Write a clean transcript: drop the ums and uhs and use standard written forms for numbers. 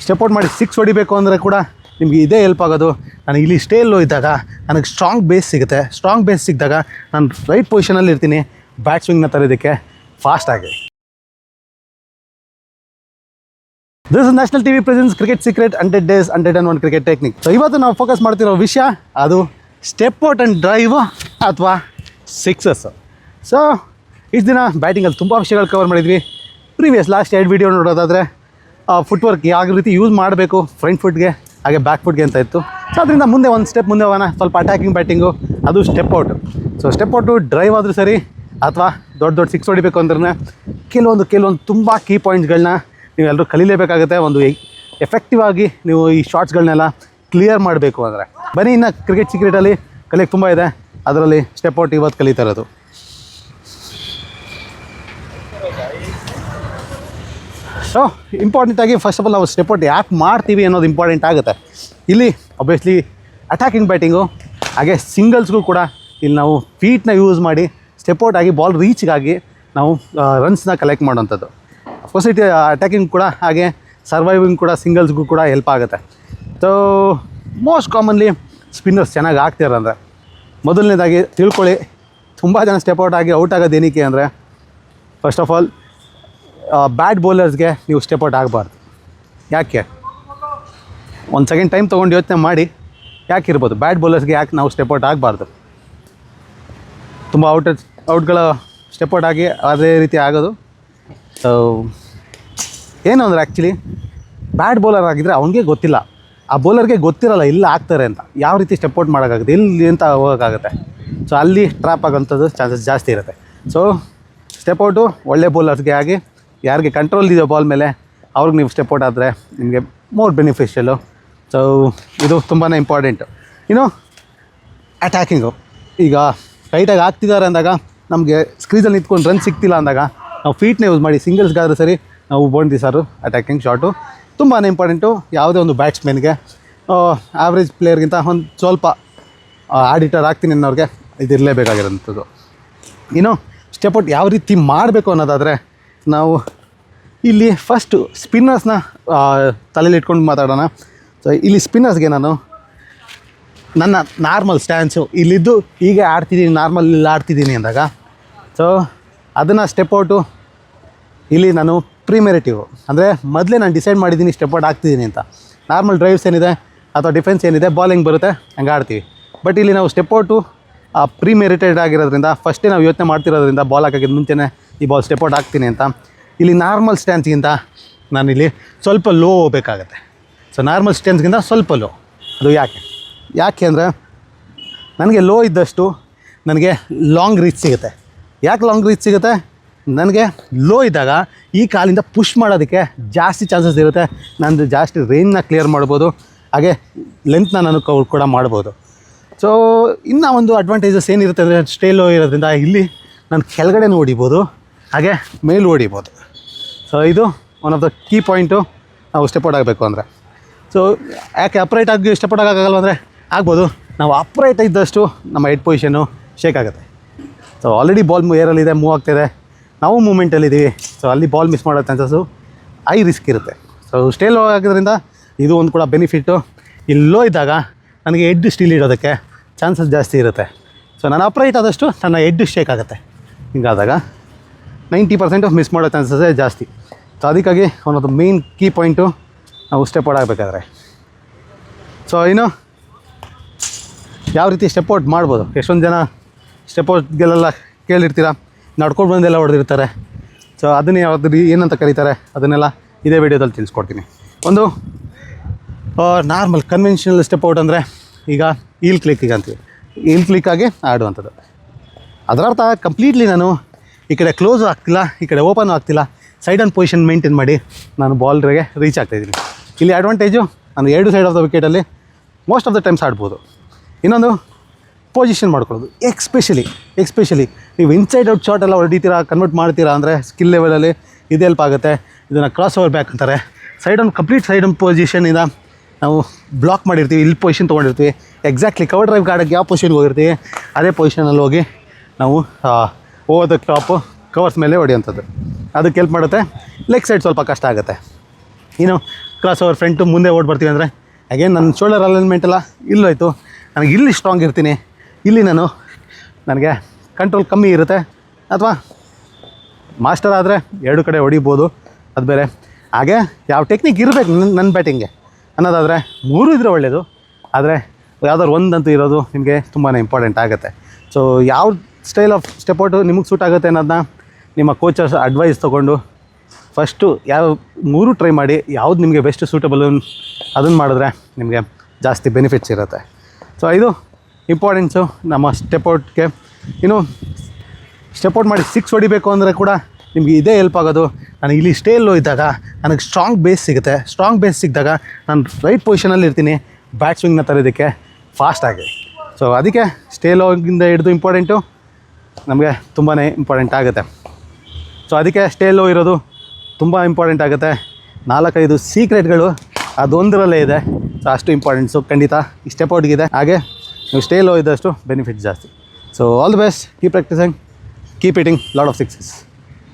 Step out ಮಾಡಿ 6 ಹೊಡಿಬೇಕು ಅಂದರೆ ಕೂಡ ನಿಮಗೆ ಇದೇ ಹೆಲ್ಪ್ ಆಗೋದು. ನನಗೆ ಇಲ್ಲಿ ಸ್ಟೇಲ್ಲೋ ಇದ್ದಾಗ ನನಗೆ ಸ್ಟ್ರಾಂಗ್ ಬೇಸ್ ಸಿಗುತ್ತೆ. ಸ್ಟ್ರಾಂಗ್ ಬೇಸ್ ಸಿಕ್ಕಿದಾಗ ನಾನು ರೈಟ್ ಪೊಸಿಷನಲ್ಲಿ ಇರ್ತೀನಿ ಬ್ಯಾಟ್ ಸ್ವಿಂಗ್ನ ತರೋದಕ್ಕೆ ಫಾಸ್ಟಾಗಿ. This is national TV presence cricket secret 100 days 101 cricket technique. So ಇವತ್ತು ನಾವು ಫೋಕಸ್ ಮಾಡ್ತಿರೋ ವಿಷಯ ಅದು ಸ್ಟೆಪ್ ಔಟ್ ಆ್ಯಂಡ್ ಡ್ರೈವ್ ಅಥವಾ ಸಿಕ್ಸಸ್. ಸೊ ಇಷ್ಟು ದಿನ ಬ್ಯಾಟಿಂಗಲ್ಲಿ ತುಂಬ ವಿಷಯಗಳು ಕವರ್ ಮಾಡಿದ್ವಿ. ಲಾಸ್ಟ್ 2 ವೀಡಿಯೋ ನೋಡೋದಾದರೆ ಫುಟ್ವರ್ಕ್ ಯಾವ ರೀತಿ ಯೂಸ್ ಮಾಡಬೇಕು ಫ್ರಂಟ್ ಫುಟ್ಗೆ ಹಾಗೆ ಬ್ಯಾಕ್ ಫುಟ್ಗೆ ಅಂತ ಇತ್ತು. ಸೊ ಅದರಿಂದ ಮುಂದೆ ಒಂದು ಸ್ಟೆಪ್ ಮುಂದೆ ಹೋಗೋಣ, ಸ್ವಲ್ಪ ಅಟ್ಯಾಕಿಂಗ್ ಬ್ಯಾಟಿಂಗು, ಅದು step out. So step out drive ಆದರೂ ಸರಿ ಅಥವಾ ದೊಡ್ಡ 6 ಹೊಡಿಬೇಕು ಅಂದ್ರೆ ಕೆಲವೊಂದು ತುಂಬ ಕೀ ಪಾಯಿಂಟ್ಸ್ಗಳನ್ನ ನೀವೆಲ್ಲರೂ ಕಲೀಲೇಬೇಕಾಗುತ್ತೆ. ಒಂದು ಎಫೆಕ್ಟಿವ್ ಆಗಿ ನೀವು ಈ ಶಾರ್ಟ್ಸ್ಗಳನ್ನೆಲ್ಲ ಕ್ಲಿಯರ್ ಮಾಡಬೇಕು ಅಂದರೆ. ಬನ್ನಿ ಇನ್ನು ಕ್ರಿಕೆಟ್ ಸೀಕ್ರೆಟಲ್ಲಿ ಕಲಿಯೋಕ್ಕೆ ತುಂಬ ಇದೆ, ಅದರಲ್ಲಿ ಸ್ಟೆಪ್ ಔಟ್ ಇವತ್ತು ಕಲಿತಾ ಇರೋದು. ಸೊ ಇಂಪಾರ್ಟೆಂಟಾಗಿ ಫಸ್ಟ್ ಆಫ್ ಆಲ್ ನಾವು ಸ್ಟೆಪ್ ಔಟ್ ಯಾಕೆ ಮಾಡ್ತೀವಿ ಅನ್ನೋದು ಇಂಪಾರ್ಟೆಂಟ್ ಆಗುತ್ತೆ. ಇಲ್ಲಿ ಒಬ್ವಿಯಸ್ಲಿ ಅಟ್ಯಾಕಿಂಗ್ ಬ್ಯಾಟಿಂಗು ಹಾಗೆ ಸಿಂಗಲ್ಸ್ಗೂ ಕೂಡ ಇಲ್ಲಿ ನಾವು ಫೀಟ್ನ ಯೂಸ್ ಮಾಡಿ ಸ್ಟೆಪ್ ಔಟ್ ಆಗಿ ಬಾಲ್ ರೀಚ್ಗಾಗಿ ನಾವು ರನ್ಸ್ನ ಕಲೆಕ್ಟ್ ಮಾಡೋವಂಥದ್ದು. ಅಫ್ಕೋರ್ಸ್ ಇಟ್ ಅಟ್ಯಾಕಿಂಗ್ ಕೂಡ ಹಾಗೆ ಸರ್ವೈವಿಂಗ್ ಕೂಡ ಸಿಂಗಲ್ಸ್ಗೂ ಕೂಡ ಹೆಲ್ಪ್ ಆಗುತ್ತೆ. ಸೊ ಮೋಸ್ಟ್ ಕಾಮನ್ಲಿ ಸ್ಪಿನ್ನರ್ಸ್ ಚೆನ್ನಾಗಿ ಆಗ್ತಿರಂದರೆ ಮೊದಲನೇದಾಗಿ ತಿಳ್ಕೊಳ್ಳಿ, ತುಂಬ ಜನ ಸ್ಟೆಪ್ ಔಟ್ ಆಗಿ ಔಟ್ ಆಗೋದು ಏನಕ್ಕೆ ಅಂದರೆ ಫಸ್ಟ್ ಆಫ್ ಆಲ್ ಬ್ಯಾಟ್ ಬೌಲರ್ಸ್ಗೆ ನೀವು ಸ್ಟೆಪ್ ಔಟ್ ಆಗಬಾರ್ದು. ಯಾಕೆ ಒಂದು ಸೆಕೆಂಡ್ ಟೈಮ್ ತೊಗೊಂಡು ಯೋಚನೆ ಮಾಡಿ ಯಾಕೆ ಇರ್ಬೋದು ಬ್ಯಾಟ್ ಬೌಲರ್ಸ್ಗೆ ಯಾಕೆ ನಾವು ಸ್ಟೆಪ್ ಔಟ್ ಆಗಬಾರ್ದು. ತುಂಬ ಔಟ್ಗಳ ಸ್ಟೆಪ್ ಔಟ್ ಆಗಿ ಅದೇ ರೀತಿ ಆಗೋದು. ಸೊ ಏನು ಅಂದರೆ ಆ್ಯಕ್ಚುಲಿ ಬ್ಯಾಟ್ ಬೌಲರ್ ಆಗಿದ್ದರೆ ಅವನಿಗೆ ಗೊತ್ತಿಲ್ಲ, ಆ ಬೌಲರ್ಗೆ ಗೊತ್ತಿರಲ್ಲ ಇಲ್ಲ ಆಗ್ತಾರೆ ಅಂತ, ಯಾವ ರೀತಿ ಸ್ಟೆಪ್ ಔಟ್ ಮಾಡೋಕ್ಕಾಗುತ್ತೆ, ಇಲ್ಲಿ ಅಂತ ಹೋಗೋಕ್ಕಾಗುತ್ತೆ. ಸೊ ಅಲ್ಲಿ ಟ್ರ್ಯಾಪ್ ಆಗೋಂಥದ್ದು ಚಾನ್ಸಸ್ ಜಾಸ್ತಿ ಇರುತ್ತೆ. ಸೊ ಸ್ಟೆಪ್ ಔಟು ಒಳ್ಳೆ ಬೌಲರ್ಸ್ಗೆ ಆಗಿ ಯಾರಿಗೆ ಕಂಟ್ರೋಲ್ ಇದೆಯೋ ಬಾಲ್ ಮೇಲೆ ಅವ್ರಿಗೆ ನೀವು ಸ್ಟೆಪ್ ಔಟ್ ಆದರೆ ನಿಮಗೆ ಮೋರ್ ಬೆನಿಫಿಷಿಯಲು. ಸೊ ಇದು ತುಂಬಾ ಇಂಪಾರ್ಟೆಂಟು. ಇನ್ನು ಅಟ್ಯಾಕಿಂಗು ಈಗ ಟೈಟಾಗಿ ಆಗ್ತಿದ್ದಾರೆ ಅಂದಾಗ ನಮಗೆ ಸ್ಕ್ರೀಸಲ್ಲಿ ನಿಂತ್ಕೊಂಡು ರನ್ ಸಿಗ್ತಿಲ್ಲ ಅಂದಾಗ ನಾವು ಫೀಟ್ನ ಯೂಸ್ ಮಾಡಿ ಸಿಂಗಲ್ಸ್ಗಾದರೂ ಸರಿ ನಾವು ಬೌಂಡ್ರಿ ಸಾರು ಅಟ್ಯಾಕಿಂಗ್ ಶಾಟು ತುಂಬಾ ಇಂಪಾರ್ಟೆಂಟು. ಯಾವುದೇ ಒಂದು ಬ್ಯಾಟ್ಸ್ಮನ್ಗೆ ಆವ್ರೇಜ್ ಪ್ಲೇಯರ್ಗಿಂತ ಒಂದು ಸ್ವಲ್ಪ ಆಡಿಟರ್ ಆಗ್ತೀನಿ ಅನ್ನೋರಿಗೆ ಇದಿರಲೇಬೇಕಾಗಿರೋಂಥದ್ದು. ಇನ್ನು ಸ್ಟೆಪ್ ಔಟ್ ಯಾವ ರೀತಿ ಮಾಡಬೇಕು ಅನ್ನೋದಾದರೆ ನಾವು ಇಲ್ಲಿ ಫಸ್ಟು ಸ್ಪಿನ್ನರ್ಸ್ನ ತಲೆಯಲ್ಲಿ ಇಟ್ಕೊಂಡು ಮಾತಾಡೋಣ. ಸೊ ಇಲ್ಲಿ ಸ್ಪಿನ್ನರ್ಸ್ಗೆ ನಾನು ನನ್ನ ನಾರ್ಮಲ್ ಸ್ಟ್ಯಾನ್ಸು ಇಲ್ಲಿದ್ದು ಹೀಗೆ ಆಡ್ತಿದ್ದೀನಿ, ನಾರ್ಮಲ್ ಇಲ್ಲಿ ಆಡ್ತಿದ್ದೀನಿ ಅಂದಾಗ ಸೊ ಅದನ್ನು ಸ್ಟೆಪ್ ಔಟು ಇಲ್ಲಿ ನಾನು ಪ್ರಿಮೆರೇಟಿವ್ ಅಂದರೆ ಮೊದಲೇ ನಾನು ಡಿಸೈಡ್ ಮಾಡಿದ್ದೀನಿ ಸ್ಟೆಪ್ ಔಟ್ ಆಗ್ತಿದ್ದೀನಿ ಅಂತ. ನಾರ್ಮಲ್ ಡ್ರೈವ್ಸ್ ಏನಿದೆ ಅಥವಾ ಡಿಫೆನ್ಸ್ ಏನಿದೆ ಬಾಲಿಂಗ್ ಬರುತ್ತೆ ಹಂಗೆ ಆಡ್ತೀವಿ. ಬಟ್ ಇಲ್ಲಿ ನಾವು ಸ್ಟೆಪ್ ಔಟು ಪ್ರಿಮೆರಿಟೆಡ್ ಆಗಿರೋದ್ರಿಂದ ಫಸ್ಟೇ ನಾವು ಯೋಚನೆ ಮಾಡ್ತಿರೋದ್ರಿಂದ ಬಾಲ್ ಹಾಕೋಕ್ಕಿಂತ ಮುಂಚೆನೇ ಈ ಬಾಲ್ ಸ್ಟೆಪ್ ಔಟ್ ಆಗ್ತೀನಿ ಅಂತ ಇಲ್ಲಿ ನಾರ್ಮಲ್ ಸ್ಟ್ಯಾನ್ಸ್ಗಿಂತ ನಾನಿಲ್ಲಿ ಸ್ವಲ್ಪ ಲೋ ಹೋಗಬೇಕಾಗತ್ತೆ. ಸೊ ನಾರ್ಮಲ್ ಸ್ಟ್ಯಾನ್ಸ್ಗಿಂತ ಸ್ವಲ್ಪ ಲೋ. ಅದು ಯಾಕೆ ಅಂದರೆ ನನಗೆ ಲೋ ಇದ್ದಷ್ಟು ನನಗೆ ಲಾಂಗ್ ರೀಚ್ ಸಿಗುತ್ತೆ. ಯಾಕೆ ಲಾಂಗ್ ರೀಚ್ ಸಿಗುತ್ತೆ? ನನಗೆ ಲೋ ಇದ್ದಾಗ ಈ ಕಾಲಿಂದ ಪುಷ್ ಮಾಡೋದಕ್ಕೆ ಜಾಸ್ತಿ ಚಾನ್ಸಸ್ ಇರುತ್ತೆ. ನಂದು ಜಾಸ್ತಿ ರೇಂಜ್ನ ಕ್ಲಿಯರ್ ಮಾಡ್ಬೋದು, ಹಾಗೆ ಲೆಂತ್ನ ನಾನು ಕವರ್ ಕೂಡ ಮಾಡ್ಬೋದು. ಸೊ ಇನ್ನೂ ಒಂದು ಅಡ್ವಾಂಟೇಜಸ್ ಏನಿರುತ್ತೆ ಅಂದರೆ ಸ್ಟೇ ಲೋ ಇರೋದ್ರಿಂದ ಇಲ್ಲಿ ನಾನು ಕೆಳಗಡೆನೂ ಹೊಡಿಬೋದು ಹಾಗೆ ಮೇಲೂ ಹೊಡಿಬೋದು. ಸೊ ಇದು one of the key point ನಾವು ಸ್ಟೆಪ್ ಔಟ್ ಆಗಬೇಕು ಅಂದರೆ. ಸೊ ಯಾಕೆ ಅಪ್ರೈಟ್ ಆಗಿ ಸ್ಟೆಪ್ ಔಟ್ ಆಗೋಕ್ಕಾಗಲ್ಲ ಅಂದರೆ ಆಗ್ಬೋದು, ನಾವು ಅಪ್ರೈಟ್ ಇದ್ದಷ್ಟು ನಮ್ಮ ಹೆಡ್ ಪೊಸಿಷನ್ನು ಶೇಕ್ ಆಗುತ್ತೆ. ಸೊ ಆಲ್ರೆಡಿ ಬಾಲ್ ಏರಲ್ಲಿದೆ, ಮೂವ್ ಆಗ್ತಾಯಿದೆ, ನಾವು ಮೂಮೆಂಟಲ್ಲಿದ್ದೀವಿ. ಸೊ ಅಲ್ಲಿ ಬಾಲ್ ಮಿಸ್ ಮಾಡೋ ಚಾನ್ಸಸ್ಸು ಐ ರಿಸ್ಕ್ ಇರುತ್ತೆ. ಸೊ ಸ್ಟೇ ಲೋ ಆಗಿದ್ದರಿಂದ ಇದು ಒಂದು ಕೂಡ ಬೆನಿಫಿಟ್ಟು. ಇಲ್ಲೋ ಇದ್ದಾಗ ನನಗೆ ಹೆಡ್ ಸ್ಟೀಲ್ ಇಡೋದಕ್ಕೆ ಚಾನ್ಸಸ್ ಜಾಸ್ತಿ ಇರುತ್ತೆ. ಸೊ ನಾನು ಅಪ್ರೈಟ್ ಆದಷ್ಟು ನನ್ನ ಹೆಡ್ ಶೇಕ್ ಆಗುತ್ತೆ. ಹಿಂಗಾದಾಗ 90% ಮಿಸ್ ಮಾಡೋ ಚಾನ್ಸಸ್ಸೇ ಜಾಸ್ತಿ. ಸೊ ಅದಕ್ಕಾಗಿ ಒಂದೊಂದು ಮೇನ್ ಕೀ ಪಾಯಿಂಟು ನಾವು ಸ್ಟೆಪ್ ಔಟ್ ಆಗಬೇಕಾದ್ರೆ. ಸೊ ಇನ್ನು ಯಾವ ರೀತಿ ಸ್ಟೆಪ್ ಔಟ್ ಮಾಡ್ಬೋದು, ಎಷ್ಟೊಂದು ಜನ ಸ್ಟೆಪ್ ಔಟ್ಗೆಲ್ಲ ಕೇಳಿರ್ತೀರ, ನಡ್ಕೊಂಡು ಬಂದೆಲ್ಲ ಹೊಡೆದಿರ್ತಾರೆ. ಸೊ ಅದನ್ನೇ ಯಾವ್ದು ಏನಂತ ಕರೀತಾರೆ ಅದನ್ನೆಲ್ಲ ಇದೇ ವಿಡಿಯೋದಲ್ಲಿ ತಿಳಿಸ್ಕೊಡ್ತೀನಿ. ಒಂದು ನಾರ್ಮಲ್ ಕನ್ವೆನ್ಷನಲ್ ಸ್ಟೆಪ್ ಔಟ್ ಅಂದರೆ ಈಗ ಈಲ್ ಕ್ಲಿಕ್ಕಿಗೆ ಅಂತೀವಿ, ಈಲ್ ಕ್ಲಿಕ್ಕಾಗಿ ಆಡುವಂಥದ್ದು. ಅದರರ್ಥ ಕಂಪ್ಲೀಟ್ಲಿ ನಾನು ಈ ಕಡೆ ಕ್ಲೋಸು ಆಗ್ತಿಲ್ಲ, ಈ ಕಡೆ ಓಪನು ಆಗ್ತಿಲ್ಲ, ಸೈಡ್ ಆನ್ ಪೊಸಿಷನ್ ಮೇಂಟೈನ್ ಮಾಡಿ ನಾನು ಬಾಲ್ರಿಗೆ ರೀಚ್ ಆಗ್ತಾಯಿದ್ದೀನಿ. ಇಲ್ಲಿ ಅಡ್ವಾಂಟೇಜು ನಾನು 2 ಸೈಡ್ ಆಫ್ ದ ವಿಕೆಟಲ್ಲಿ ಮೋಸ್ಟ್ ಆಫ್ ದ ಟೈಮ್ಸ್ ಆಡ್ಬೋದು. ಇನ್ನೊಂದು ಪೊಸಿಷನ್ ಮಾಡ್ಕೊಳ್ಳೋದು, ಎಕ್ಸ್ಪೆಷಲಿ ನೀವು ಇನ್ಸೈಡ್ ಔಟ್ ಶಾಟ್ ಎಲ್ಲ ಹೊಡಿತೀರಾ, ಕನ್ವರ್ಟ್ ಮಾಡ್ತೀರಾ ಅಂದರೆ ಸ್ಕಿಲ್ ಲೆವೆಲಲ್ಲಿ ಇದು ಹೆಲ್ಪ್ ಆಗುತ್ತೆ. ಇದನ್ನು ಕ್ರಾಸ್ ಓವರ್ ಬ್ಯಾಕ್ ಅಂತಾರೆ. ಕಂಪ್ಲೀಟ್ ಸೈಡ್ ಆನ್ ಪೊಸಿಷನಿಂದ ನಾವು ಬ್ಲಾಕ್ ಮಾಡಿರ್ತೀವಿ, ಇಲ್ಲಿ ಪೊಸಿಷನ್ ತೊಗೊಂಡಿರ್ತೀವಿ, ಎಕ್ಸಾಕ್ಟ್ಲಿ ಕವರ್ ಡ್ರೈವ್ ಗಾರ್ಡಕ್ಕೆ ಯಾವ ಪೊಸಿಷನ್ಗೆ ಹೋಗಿರ್ತೀವಿ ಅದೇ ಪೊಸಿಷನಲ್ಲಿ ಹೋಗಿ ನಾವು ಓವರ್ ದ ಟಾಪು ಕವರ್ಸ್ ಮೇಲೆ ಹೊಡೆಯುವಂಥದ್ದು. ಅದಕ್ಕೆ ಹೆಲ್ಪ್ ಮಾಡುತ್ತೆ. ಲೆಗ್ ಸೈಡ್ ಸ್ವಲ್ಪ ಕಷ್ಟ ಆಗುತ್ತೆ. ಇನ್ನು ಕ್ರಾಸ್ ಓವರ್ ಫ್ರಂಟು ಮುಂದೆ ಓಡ್ ಬರ್ತೀವಿ ಅಂದರೆ ಅಗೇನ್ ನನ್ನ ಶೋಲ್ಡರ್ ಅಲೈನ್ಮೆಂಟ್ ಎಲ್ಲ ಇಲ್ಲೋಯ್ತು. ನನಗೆ ಇಲ್ಲಿ ಸ್ಟ್ರಾಂಗ್ ಇರ್ತೀನಿ, ಇಲ್ಲಿ ನನಗೆ ಕಂಟ್ರೋಲ್ ಕಮ್ಮಿ ಇರುತ್ತೆ. ಅಥವಾ ಮಾಸ್ಟರ್ ಆದರೆ ಎರಡು ಕಡೆ ಹೊಡಿಬೋದು, ಅದು ಬೇರೆ. ಹಾಗೆ ಯಾವ ಟೆಕ್ನಿಕ್ ಇರಬೇಕು ನನ್ನ ಬ್ಯಾಟಿಂಗ್ಗೆ ಅನ್ನೋದಾದರೆ 3 ಇದ್ದರೆ ಒಳ್ಳೆಯದು. ಆದರೆ ಯಾವ್ದಾದ್ರು ಒಂದಂತೂ ಇರೋದು ನಿಮಗೆ ತುಂಬಾ ಇಂಪಾರ್ಟೆಂಟ್ ಆಗುತ್ತೆ. ಸೊ ಯಾವ ಸ್ಟೈಲ್ ಆಫ್ ಸ್ಟೆಪೌಟು ನಿಮಗೆ ಸೂಟ್ ಆಗುತ್ತೆ ಅನ್ನೋದನ್ನ ನಿಮ್ಮ ಕೋಚರ್ಸ್ ಅಡ್ವೈಸ್ ತೊಗೊಂಡು ಫಸ್ಟು ಯಾವ 3 ಟ್ರೈ ಮಾಡಿ, ಯಾವ್ದು ನಿಮಗೆ ಬೆಸ್ಟ್ ಸೂಟಬಲ್ ಅದನ್ನು ಮಾಡಿದ್ರೆ ನಿಮಗೆ ಜಾಸ್ತಿ ಬೆನಿಫಿಟ್ಸ್ ಇರುತ್ತೆ. ಸೊ ಇದು ಇಂಪಾರ್ಟೆನ್ಸು ನಮ್ಮ ಸ್ಟೆಪೌಟ್ಗೆ. ಇನ್ನು ಸ್ಟೆಪೌಟ್ ಮಾಡಿ 6 ಹೊಡಿಬೇಕು ಅಂದರೆ ಕೂಡ ನಿಮಗೆ ಇದೇ ಹೆಲ್ಪ್ ಆಗೋದು. ನನಗೆ ಇಲ್ಲಿ ಸ್ಟೇಲೋ ಇದ್ದಾಗ ನನಗೆ ಸ್ಟ್ರಾಂಗ್ ಬೇಸ್ ಸಿಗುತ್ತೆ. ಸ್ಟ್ರಾಂಗ್ ಬೇಸ್ ಸಿಕ್ಕಿದಾಗ ನಾನು ರೈಟ್ ಪೊಸಿಷನಲ್ಲಿ ಇರ್ತೀನಿ ಬ್ಯಾಟ್ ಸ್ವಿಂಗ್ನ ತರೋದಕ್ಕೆ ಫಾಸ್ಟಾಗಿ. ಸೊ ಅದಕ್ಕೆ ಸ್ಟೇಲೋಗಿಂದ ಹಿಡಿದು ಇಂಪಾರ್ಟೆಂಟು ನಮಗೆ ತುಂಬಾ ಇಂಪಾರ್ಟೆಂಟ್ ಆಗುತ್ತೆ. ಸೊ ಅದಕ್ಕೆ ಸ್ಟೇಲೋ ಇರೋದು ತುಂಬ ಇಂಪಾರ್ಟೆಂಟ್ ಆಗುತ್ತೆ. 4-5 ಸೀಕ್ರೆಟ್ಗಳು ಅದೊಂದರಲ್ಲೇ ಇದೆ. ಸೊ ಅಷ್ಟು ಇಂಪಾರ್ಟೆಂಟ್ಸು ಖಂಡಿತ ಈ ಸ್ಟೆಪೌಟ್ಗಿದೆ. ಹಾಗೆ ನೀವು ಸ್ಟೇಲೋ ಇದ್ದಷ್ಟು ಬೆನಿಫಿಟ್ ಜಾಸ್ತಿ. So all the best, keep practising, keep hitting lot of sixes.